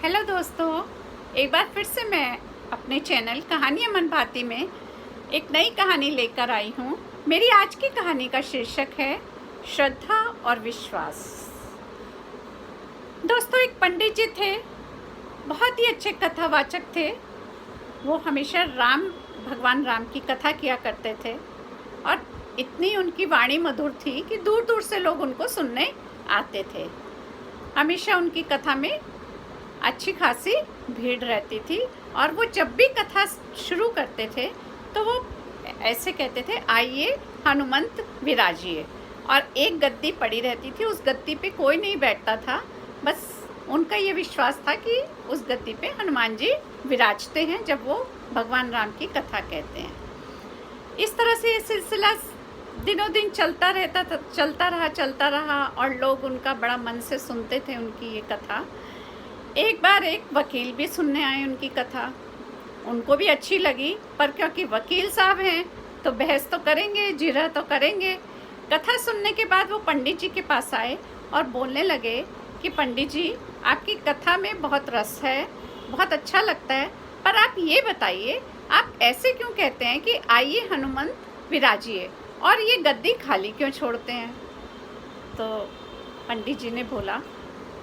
Hello दोस्तों, एक बार फिर से मैं अपने चैनल कहानियाँ मन भाती में एक नई कहानी लेकर आई हूँ। मेरी आज की कहानी का शीर्षक है श्रद्धा और विश्वास। दोस्तों, एक पंडित जी थे, बहुत ही अच्छे कथावाचक थे। वो हमेशा भगवान राम की कथा किया करते थे और इतनी उनकी वाणी मधुर थी कि दूर दूर से लोग उनको सुनने आते थे। हमेशा उनकी कथा में अच्छी खासी भीड़ रहती थी और वो जब भी कथा शुरू करते थे तो वो ऐसे कहते थे, आइए हनुमंत विराजिए। और एक गद्दी पड़ी रहती थी, उस गद्दी पे कोई नहीं बैठता था। बस उनका ये विश्वास था कि उस गद्दी पे हनुमान जी विराजते हैं जब वो भगवान राम की कथा कहते हैं। इस तरह से ये सिलसिला दिनों दिन चलता रहा और लोग उनका बड़ा मन से सुनते थे उनकी ये कथा। एक बार एक वकील भी सुनने आए उनकी कथा। उनको भी अच्छी लगी, पर क्योंकि वकील साहब हैं तो बहस तो करेंगे, जिरह तो करेंगे। कथा सुनने के बाद वो पंडित जी के पास आए और बोलने लगे कि पंडित जी, आपकी कथा में बहुत रस है, बहुत अच्छा लगता है, पर आप ये बताइए, आप ऐसे क्यों कहते हैं कि आइए हनुमंत विराजिए और ये गद्दी खाली क्यों छोड़ते हैं? तो पंडित जी ने बोला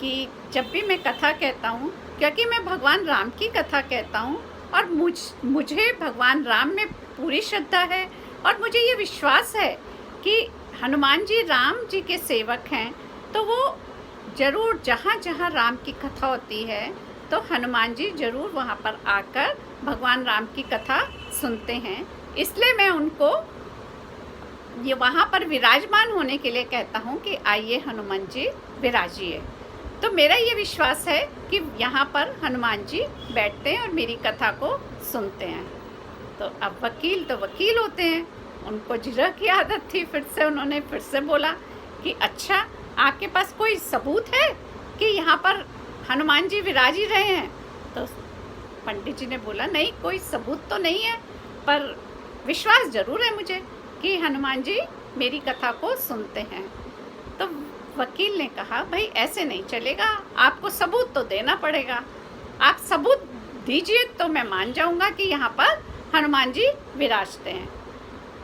कि जब भी मैं कथा कहता हूँ, क्योंकि मैं भगवान राम की कथा कहता हूँ और मुझे भगवान राम में पूरी श्रद्धा है और मुझे ये विश्वास है कि हनुमान जी राम जी के सेवक हैं, तो वो ज़रूर जहाँ जहाँ राम की कथा होती है तो हनुमान जी ज़रूर वहाँ पर आकर भगवान राम की कथा सुनते हैं। इसलिए मैं उनको ये वहाँ पर विराजमान होने के लिए कहता हूँ कि आइए हनुमान जी विराजिए। तो मेरा ये विश्वास है कि यहाँ पर हनुमान जी बैठते हैं और मेरी कथा को सुनते हैं। तो अब वकील तो वकील होते हैं, उनको जिरह की आदत थी। उन्होंने फिर से बोला कि अच्छा, आपके पास कोई सबूत है कि यहाँ पर हनुमान जी विराज ही रहे हैं? तो पंडित जी ने बोला, नहीं, कोई सबूत तो नहीं है, पर विश्वास ज़रूर है मुझे कि हनुमान जी मेरी कथा को सुनते हैं। तो वकील ने कहा, भाई ऐसे नहीं चलेगा, आपको सबूत तो देना पड़ेगा। आप सबूत दीजिए तो मैं मान जाऊंगा कि यहाँ पर हनुमान जी विराजते हैं।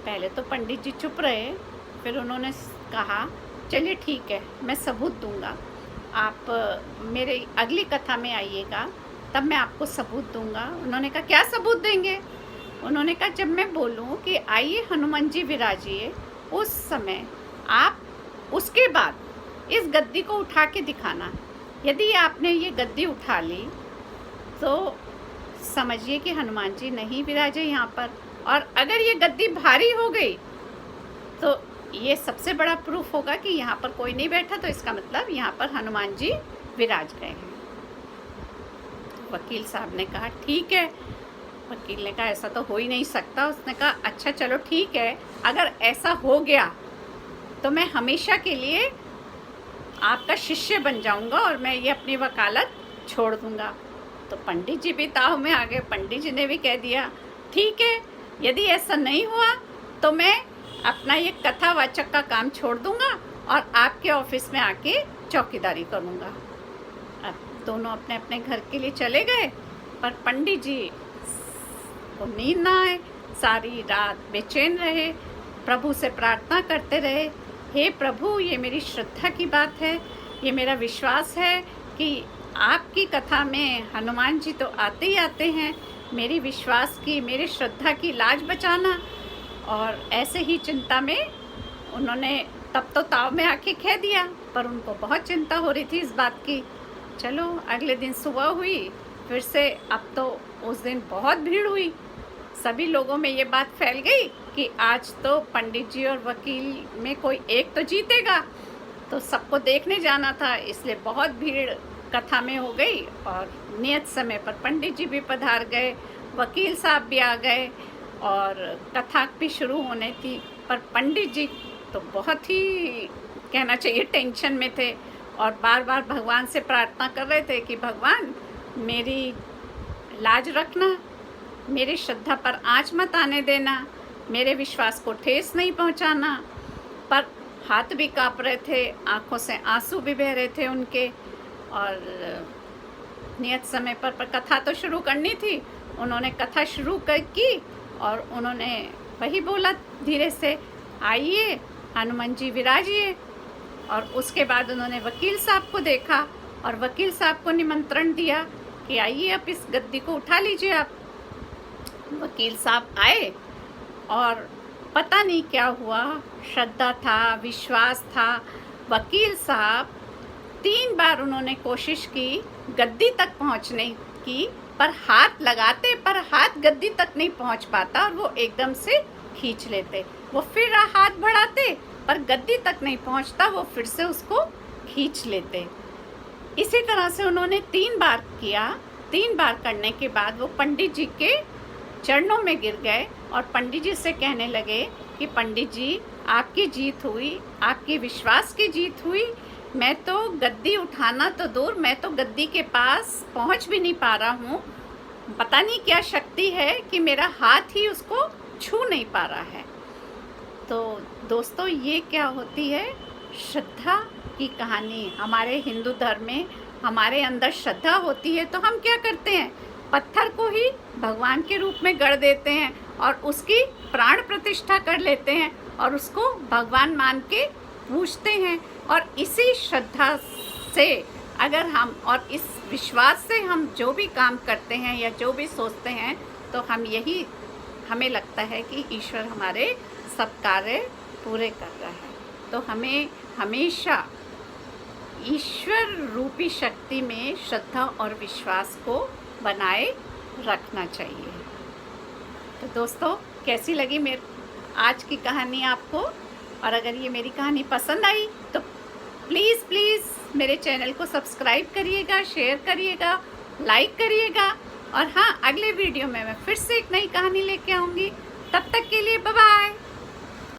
पहले तो पंडित जी चुप रहे, फिर उन्होंने कहा, चलिए ठीक है, मैं सबूत दूंगा, आप मेरे अगली कथा में आइएगा, तब मैं आपको सबूत दूंगा। उन्होंने कहा, क्या सबूत देंगे? उन्होंने कहा, जब मैं बोलूँ कि आइए हनुमान जी विराजिए, उस समय आप उसके बाद इस गद्दी को उठा के दिखाना। यदि आपने ये गद्दी उठा ली तो समझिए कि हनुमान जी नहीं विराजे यहाँ पर, और अगर ये गद्दी भारी हो गई तो ये सबसे बड़ा प्रूफ होगा कि यहाँ पर कोई नहीं बैठा, तो इसका मतलब यहाँ पर हनुमान जी विराज गए हैं। वकील साहब ने कहा, ठीक है। वकील ने कहा, ऐसा तो हो ही नहीं सकता। उसने कहा, अच्छा चलो ठीक है, अगर ऐसा हो गया तो मैं हमेशा के लिए आपका शिष्य बन जाऊंगा और मैं ये अपनी वकालत छोड़ दूंगा। तो पंडित जी भी ताव में आ गए। पंडित जी ने भी कह दिया, ठीक है, यदि ऐसा नहीं हुआ तो मैं अपना ये कथावाचक का काम छोड़ दूंगा और आपके ऑफिस में आके चौकीदारी करूंगा। अब दोनों अपने अपने घर के लिए चले गए, पर पंडित जी को नींद ना आए, सारी रात बेचैन रहे, प्रभु से प्रार्थना करते रहे, हे प्रभु, ये मेरी श्रद्धा की बात है, ये मेरा विश्वास है कि आपकी कथा में हनुमान जी तो आते ही आते हैं, मेरी विश्वास की, मेरी श्रद्धा की लाज बचाना। और ऐसे ही चिंता में उन्होंने तब तो ताव में आके कह दिया, पर उनको बहुत चिंता हो रही थी इस बात की। चलो, अगले दिन सुबह हुई फिर से। अब तो उस दिन बहुत भीड़ हुई, सभी लोगों में ये बात फैल गई कि आज तो पंडित जी और वकील में कोई एक तो जीतेगा। तो सबको देखने जाना था, इसलिए बहुत भीड़ कथा में हो गई और नियत समय पर पंडित जी भी पधार गए, वकील साहब भी आ गए और कथा भी शुरू होने थी। पर पंडित जी तो बहुत ही, कहना चाहिए, टेंशन में थे और बार बार भगवान से प्रार्थना कर रहे थे कि भगवान, मेरी लाज रखना, मेरी श्रद्धा पर आँच मत आने देना, मेरे विश्वास को ठेस नहीं पहुंचाना। पर हाथ भी काँप रहे थे, आंखों से आंसू भी बह रहे थे उनके। और नियत समय पर कथा तो शुरू करनी थी। उन्होंने कथा शुरू की और उन्होंने वही बोला धीरे से, आइए हनुमान जी विराजिए। और उसके बाद उन्होंने वकील साहब को देखा और वकील साहब को निमंत्रण दिया कि आइए अब इस गद्दी को उठा लीजिए आप। वकील साहब आए और पता नहीं क्या हुआ, श्रद्धा था, विश्वास था। वकील साहब 3 बार उन्होंने कोशिश की गद्दी तक पहुंचने की, पर हाथ लगाते पर हाथ गद्दी तक नहीं पहुंच पाता और वो एकदम से खींच लेते। वो फिर हाथ बढ़ाते पर गद्दी तक नहीं पहुंचता, वो फिर से उसको खींच लेते। इसी तरह से उन्होंने 3 बार किया। 3 बार करने के बाद वो पंडित जी के चरणों में गिर गए और पंडित जी से कहने लगे कि पंडित जी, आपकी जीत हुई, आपकी विश्वास की जीत हुई। मैं तो गद्दी उठाना तो दूर, मैं तो गद्दी के पास पहुंच भी नहीं पा रहा हूँ। पता नहीं क्या शक्ति है कि मेरा हाथ ही उसको छू नहीं पा रहा है। तो दोस्तों, ये क्या होती है? श्रद्धा की कहानी। हमारे हिंदू धर्म में हमारे अंदर श्रद्धा होती है तो हम क्या करते हैं? पत्थर को ही भगवान के रूप में गढ़ देते हैं और उसकी प्राण प्रतिष्ठा कर लेते हैं और उसको भगवान मान के पूजते हैं। और इसी श्रद्धा से अगर हम और इस विश्वास से हम जो भी काम करते हैं या जो भी सोचते हैं तो हमें लगता है कि ईश्वर हमारे सब कार्य पूरे कर रहा है। तो हमें हमेशा ईश्वर रूपी शक्ति में श्रद्धा और विश्वास को बनाए रखना चाहिए। तो दोस्तों, कैसी लगी मेरी आज की कहानी आपको? और अगर ये मेरी कहानी पसंद आई तो प्लीज़ मेरे चैनल को सब्सक्राइब करिएगा, शेयर करिएगा, लाइक करिएगा। और हाँ, अगले वीडियो में मैं फिर से एक नई कहानी लेके आऊँगी। तब तक के लिए बाय बाय।